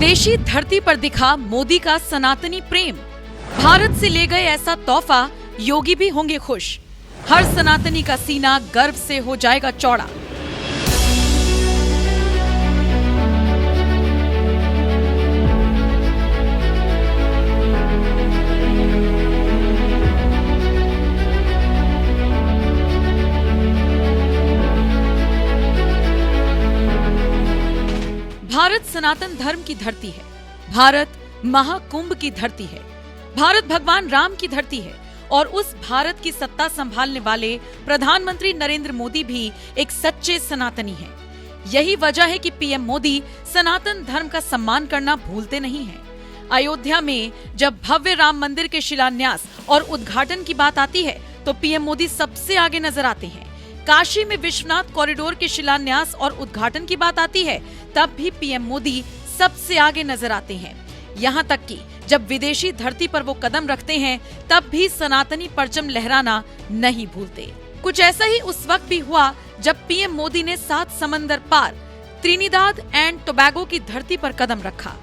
विदेशी धरती पर दिखा मोदी का सनातनी प्रेम। भारत से ले गए ऐसा तोहफा, योगी भी होंगे खुश। हर सनातनी का सीना गर्व से हो जाएगा चौड़ा। भारत सनातन धर्म की धरती है। भारत महाकुंभ की धरती है। भारत भगवान राम की धरती है। और उस भारत की सत्ता संभालने वाले प्रधानमंत्री नरेंद्र मोदी भी एक सच्चे सनातनी हैं। यही वजह है कि पीएम मोदी सनातन धर्म का सम्मान करना भूलते नहीं हैं। अयोध्या में जब भव्य राम मंदिर के शिलान्यास और उद्घाटन की बात आती है तो पीएम मोदी सबसे आगे नजर आते हैं। काशी में विश्वनाथ कॉरिडोर के शिलान्यास और उद्घाटन की बात आती है तब भी पीएम मोदी सबसे आगे नजर आते हैं। यहाँ तक कि जब विदेशी धरती पर वो कदम रखते हैं तब भी सनातनी परचम लहराना नहीं भूलते। कुछ ऐसा ही उस वक्त भी हुआ जब पीएम मोदी ने 7 समंदर पार त्रिनिदाद एंड टोबैगो की धरती पर कदम रखा।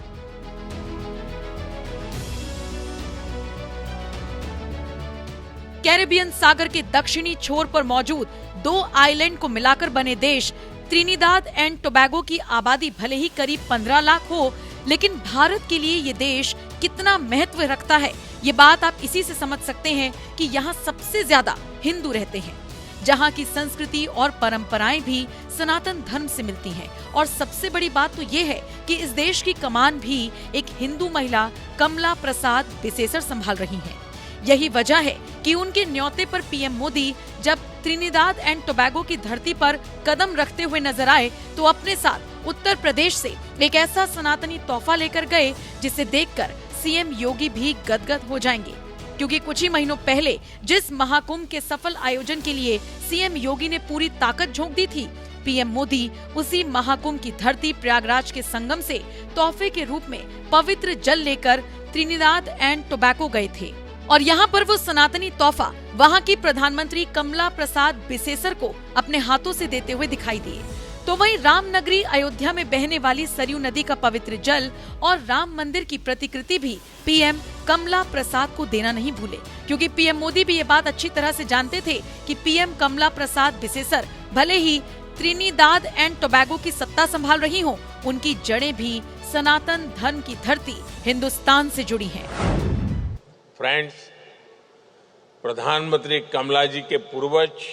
कैरेबियन सागर के दक्षिणी छोर पर मौजूद 2 आइलैंड को मिलाकर बने देश त्रिनिदाद एंड टोबैगो की आबादी भले ही करीब 15 लाख हो, लेकिन भारत के लिए ये देश कितना महत्व रखता है ये बात आप इसी से समझ सकते हैं कि यहाँ सबसे ज्यादा हिंदू रहते हैं, जहाँ की संस्कृति और परंपराएं भी सनातन धर्म से मिलती हैं। और सबसे बड़ी बात तो ये है कि इस देश की कमान भी एक हिंदू महिला कमला प्रसाद बिसेसर संभाल रही हैं। यही वजह है कि उनके न्योते पर पीएम मोदी जब त्रिनिदाद एंड टोबैगो की धरती पर कदम रखते हुए नजर आए तो अपने साथ उत्तर प्रदेश से एक ऐसा सनातनी तोहफा लेकर गए जिसे देखकर सीएम योगी भी गदगद हो जाएंगे। क्योंकि कुछ ही महीनों पहले जिस महाकुंभ के सफल आयोजन के लिए सीएम योगी ने पूरी ताकत झोंक दी थी, पीएम मोदी उसी महाकुंभ की धरती प्रयागराज के संगम से तोहफे के रूप में पवित्र जल लेकर त्रिनिदाद एंड टोबैगो गए थे। और यहाँ पर वो सनातनी तोहफा वहाँ की प्रधानमंत्री कमला प्रसाद बिसेसर को अपने हाथों से देते हुए दिखाई दिए। तो वहीं रामनगरी अयोध्या में बहने वाली सरयू नदी का पवित्र जल और राम मंदिर की प्रतिकृति भी पीएम कमला प्रसाद को देना नहीं भूले, क्योंकि पीएम मोदी भी ये बात अच्छी तरह से जानते थे कि पीएम कमला प्रसाद बिसेसर भले ही त्रिनिदाद एंड टोबैगो की सत्ता संभाल रही हों, उनकी जड़ें भी सनातन धर्म की धरती हिंदुस्तान से जुड़ी हैं। फ्रेंड्स, प्रधानमंत्री कमला जी के पूर्वज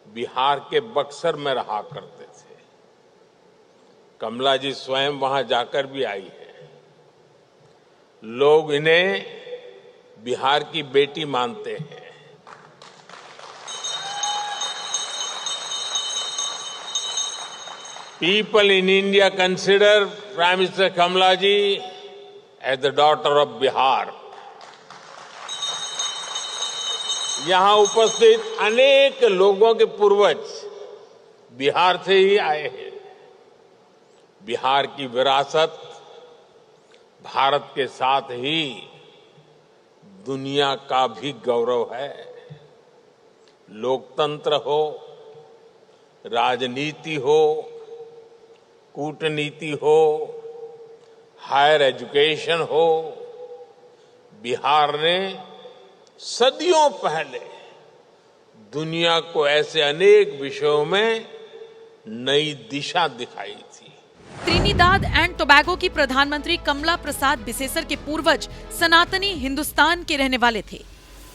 बिहार के बक्सर में रहा करते थे। कमला जी स्वयं वहां जाकर भी आई है। लोग इन्हें बिहार की बेटी मानते हैं। People in India consider Prime Minister Kamala ji as the daughter of Bihar. यहाँ उपस्थित अनेक लोगों के पूर्वज बिहार से ही आए हैं। बिहार की विरासत भारत के साथ ही दुनिया का भी गौरव है। लोकतंत्र हो, राजनीति हो, कूटनीति हो, हायर एजुकेशन हो, बिहार ने सदियों पहले दुनिया को ऐसे अनेक विषयों में नई दिशा दिखाई थी। त्रिनिदाद एंड टोबैगो की प्रधानमंत्री कमला प्रसाद बिसेसर के पूर्वज सनातनी हिंदुस्तान के रहने वाले थे।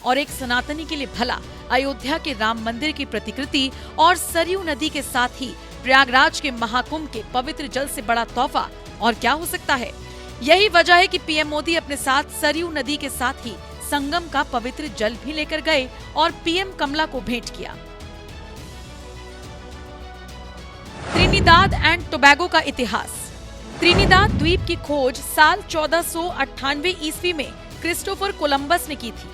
और एक सनातनी के लिए भला अयोध्या के राम मंदिर की प्रतिकृति और सरयू नदी के साथ ही प्रयागराज के महाकुंभ के पवित्र जल से बड़ा तोहफा और क्या हो सकता है। यही वजह है कि पीएम मोदी अपने साथ सरयू नदी के साथ ही संगम का पवित्र जल भी लेकर गए और पीएम कमला को भेंट किया। त्रिनिदाद एंड टोबैगो का इतिहास। त्रिनिदाद द्वीप की खोज साल 1498 ईस्वी में क्रिस्टोफर कोलंबस ने की थी।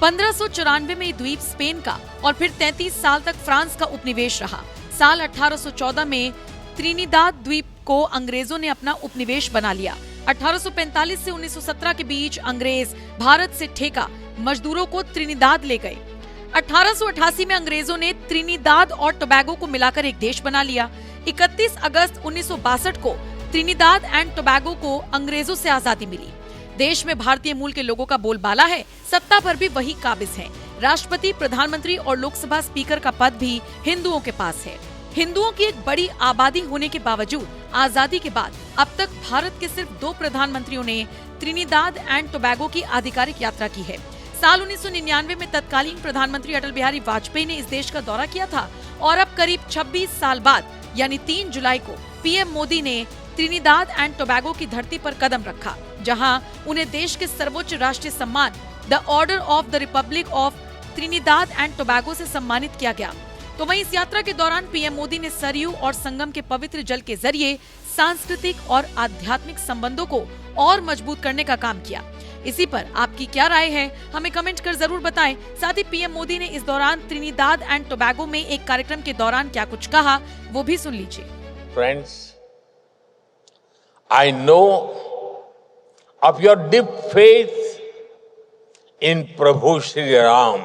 1594 में द्वीप स्पेन का और फिर 33 साल तक फ्रांस का उपनिवेश रहा। साल 1814 में त्रिनिदाद द्वीप को अंग्रेजों ने अपना उपनिवेश बना लिया। 1845 से 1917 के बीच अंग्रेज भारत से ठेका मजदूरों को त्रिनिदाद ले गए। 1888 में अंग्रेजों ने त्रिनिदाद और टोबैगो को मिलाकर एक देश बना लिया। 31 अगस्त 1962 को त्रिनिदाद एंड टोबैगो को अंग्रेजों से आजादी मिली। देश में भारतीय मूल के लोगों का बोलबाला है, सत्ता पर भी वही काबिज है। राष्ट्रपति, प्रधानमंत्री और लोकसभा स्पीकर का पद भी हिंदुओं के पास है। हिंदुओं की एक बड़ी आबादी होने के बावजूद आजादी के बाद अब तक भारत के सिर्फ 2 प्रधानमंत्रियों ने त्रिनिदाद एंड टोबैगो की आधिकारिक यात्रा की है। साल 1999 में तत्कालीन प्रधानमंत्री अटल बिहारी वाजपेयी ने इस देश का दौरा किया था और अब करीब 26 साल बाद यानी 3 जुलाई को पीएम मोदी ने त्रिनिदाद एंड टोबैगो की धरती पर कदम रखा, जहां उन्हें देश के सर्वोच्च राष्ट्रीय सम्मान the order of the Republic of Trinidad and Tobago से सम्मानित किया गया। तो वहीं इस यात्रा के दौरान पीएम मोदी ने सरयू और संगम के पवित्र जल के जरिए सांस्कृतिक और आध्यात्मिक संबंधों को और मजबूत करने का काम किया। इसी पर आपकी क्या राय है, हमें कमेंट कर जरूर बताएं। साथ ही पीएम मोदी ने इस दौरान त्रिनिदाद एंड टोबैगो में एक कार्यक्रम के दौरान क्या कुछ कहा, वो भी सुन लीजिए। Friends, I know of your deep faith in Prabhu Shri Ram.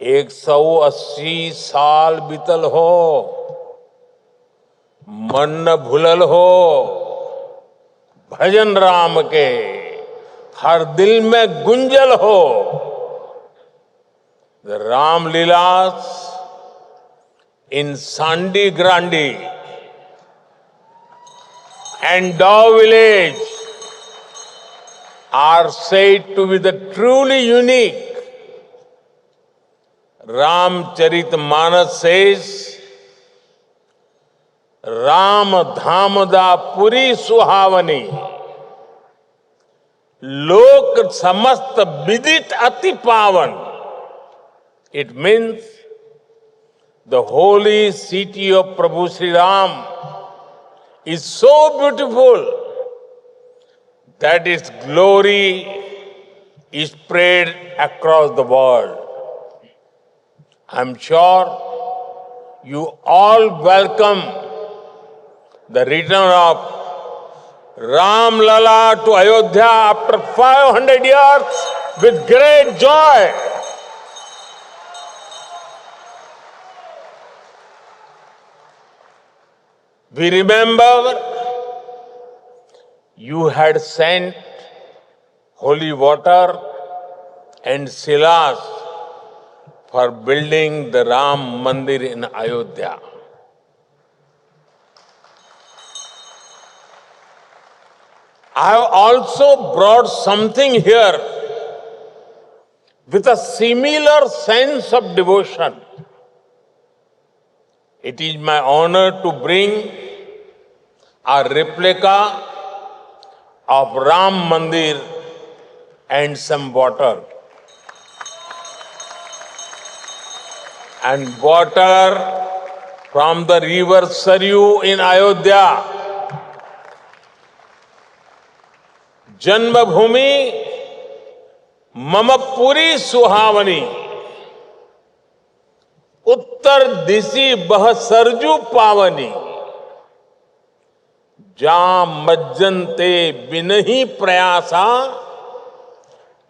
एक 180 साल बीतल हो, मन न भूलल हो, भजन राम के हर दिल में गुंजल हो। The Ram Leelas in Sandi Grandi and Dow Village are said to be the truly unique. Ramcharitmanas says, Ram Dhamda Puri Suhavani Lok Samast Vidit Ati Pavan. It means the holy city of Prabhu Sri Ram is so beautiful that its glory is spread across the world. I'm sure you all welcome the return of Ram Lala to Ayodhya after 500 years with great joy. We remember you had sent holy water and silas for building the Ram Mandir in Ayodhya. I have also brought something here with a similar sense of devotion. It is my honor to bring a replica of Ram Mandir and some water. And water from the river Saryu in Ayodhya. Janmabhumi Mama Puri Suhavani. उत्तर दिशि बह सरजू पावनी, जा मज्जनते बिनहि प्रयासा,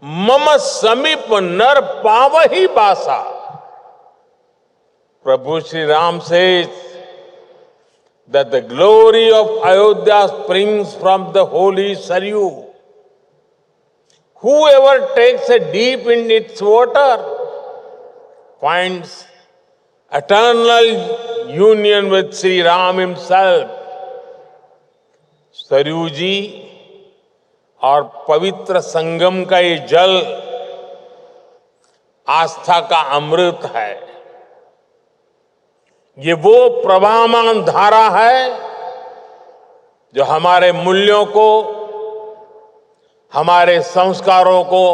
मम समीप नर पावहि बासा. Prabhu Shri Ram says that the glory of Ayodhya springs from the holy Saryu. Whoever takes a dip in its water finds eternal union with Sri Ram himself. Saryu जी और पवित्र संगम का ये जल आस्था का अमृत है। ये वो प्रवाहमान धारा है जो हमारे मूल्यों को, हमारे संस्कारों को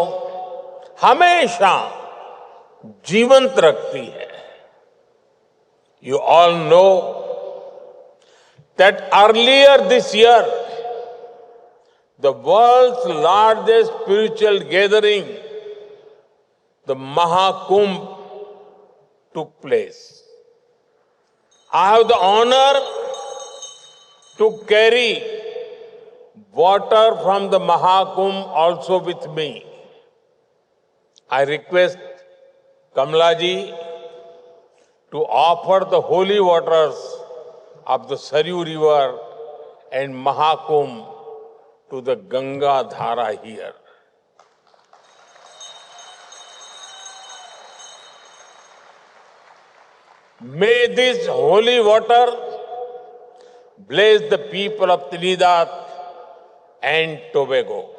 हमेशा जीवंत रखती है। You all know that earlier this year, the world's largest spiritual gathering, the Mahakumbh, took place. I have the honor to carry water from the Mahakumbh also with me. I request Kamla ji to offer the holy waters of the Saryu River and Mahakumbh to the Ganga Dhara here. May this holy water bless the people of Trinidad and Tobago.